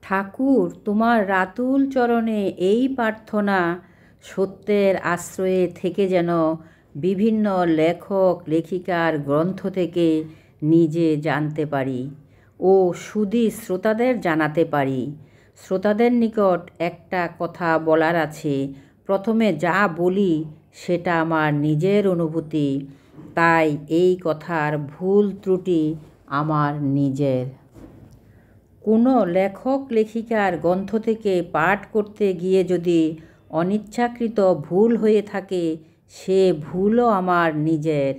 ঠাকুর, তোমার রাতুল চরণে এই প্রার্থনা, সত্যের আশ্রয়ে থেকে যেন বিভিন্ন লেখক লেখিকার গ্রন্থ থেকে নিজে জানতে পারি ও সুধী শ্রোতাদের জানাতে পারি। শ্রোতাদের নিকট একটা কথা বলার আছে। প্রথমে যা বলি সেটা আমার নিজের অনুভূতি, তাই এই কথার ভুল ত্রুটি আমার নিজের। কোনো লেখক লেখিকার গ্রন্থ থেকে পাঠ করতে গিয়ে যদি অনিচ্ছাকৃত ভুল হয়ে থাকে, সে ভুলও আমার নিজের।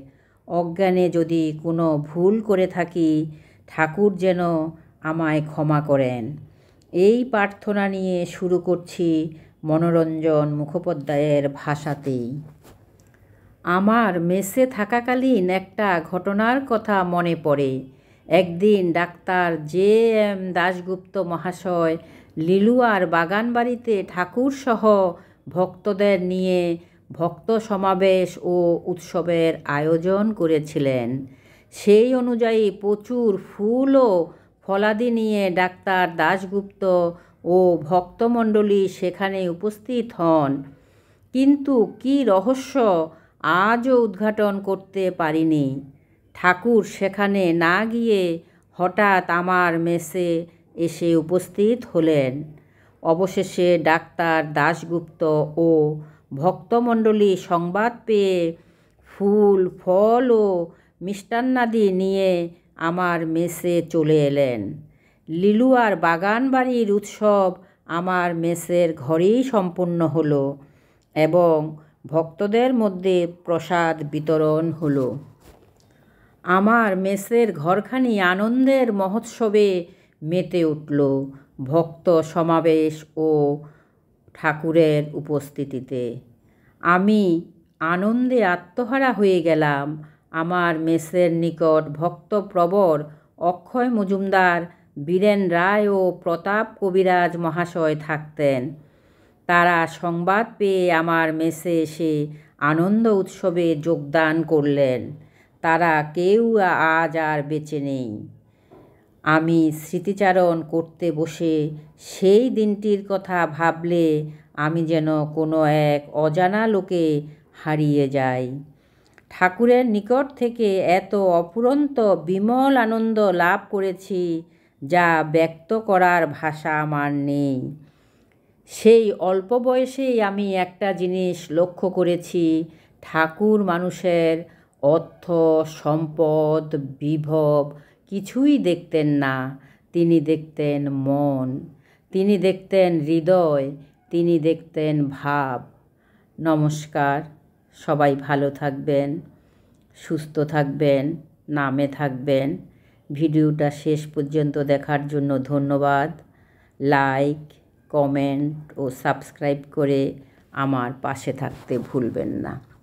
অজ্ঞানে যদি কোনো ভুল করে থাকি, ঠাকুর যেন আমায় ক্ষমা করেন। এই প্রার্থনা নিয়ে শুরু করছি মনোরঞ্জন মুখোপাধ্যায়ের ভাষাতেই। আমার মেসে থাকাকালীন একটা ঘটনার কথা মনে পড়ে। একদিন ডাক্তার J.M. দাশগুপ্ত মহাশয় লিলুয়ার বাগানবাড়িতে ঠাকুরসহ ভক্তদের নিয়ে ভক্ত সমাবেশ ও উৎসবের আয়োজন করেছিলেন। সেই অনুযায়ী প্রচুর ফুল ও ফলাদি নিয়ে ডাক্তার দাশগুপ্ত ও ভক্তমণ্ডলী সেখানে উপস্থিত হন। কিন্তু কী রহস্য আজও উদ্ঘাটন করতে পারিনি। ঠাকুর সেখানে না গিয়ে হঠাৎ আমার মেসে এসে উপস্থিত হলেন। অবশেষে ডাক্তার দাশগুপ্ত ও ভক্তমণ্ডলী সংবাদ পেয়ে ফুল ফল ও মিষ্টান্নাদি নিয়ে আমার মেসে চলে এলেন। লিলুয়ার বাগানবাড়ির উৎসব আমার মেসের ঘরেই সম্পন্ন হলো এবং ভক্তদের মধ্যে প্রসাদ বিতরণ হলো। আমার মেসের ঘরখানি আনন্দের মহোৎসবে মেতে উঠল ভক্ত সমাবেশ ও ঠাকুরের উপস্থিতিতে। আমি আনন্দে আত্মহারা হয়ে গেলাম। আমার মেসের নিকট ভক্তপ্রবর অক্ষয় মজুমদার, বীরেন রায় ও প্রতাপ কবিরাজ মহাশয় থাকতেন। তারা সংবাদ পেয়ে আমার মেসে এসে আনন্দ উৎসবে যোগদান করলেন। তারা কেউ আজ আর বেঁচে নেই। আমি স্মৃতিচারণ করতে বসে সেই দিনটির কথা ভাবলে আমি যেন কোনো এক অজানা লোকে হারিয়ে যাই। ঠাকুরের নিকট থেকে এত অফুরন্ত বিমল আনন্দ লাভ করেছি যা ব্যক্ত করার ভাষা আমার নেই। সেই অল্প বয়সেই আমি একটা জিনিস লক্ষ্য করেছি, ঠাকুর মানুষের অর্থ সম্পদ বিভব কিছুই দেখতেন না। তিনি দেখতেন মন, তিনি দেখতেন হৃদয়, তিনি দেখতেন ভাব। নমস্কার, সবাই ভালো থাকবেন, সুস্থ থাকবেন, নামে থাকবেন। ভিডিওটা শেষ পর্যন্ত দেখার জন্য ধন্যবাদ। লাইক, কমেন্ট ও সাবস্ক্রাইব করে আমার পাশে থাকতে ভুলবেন না।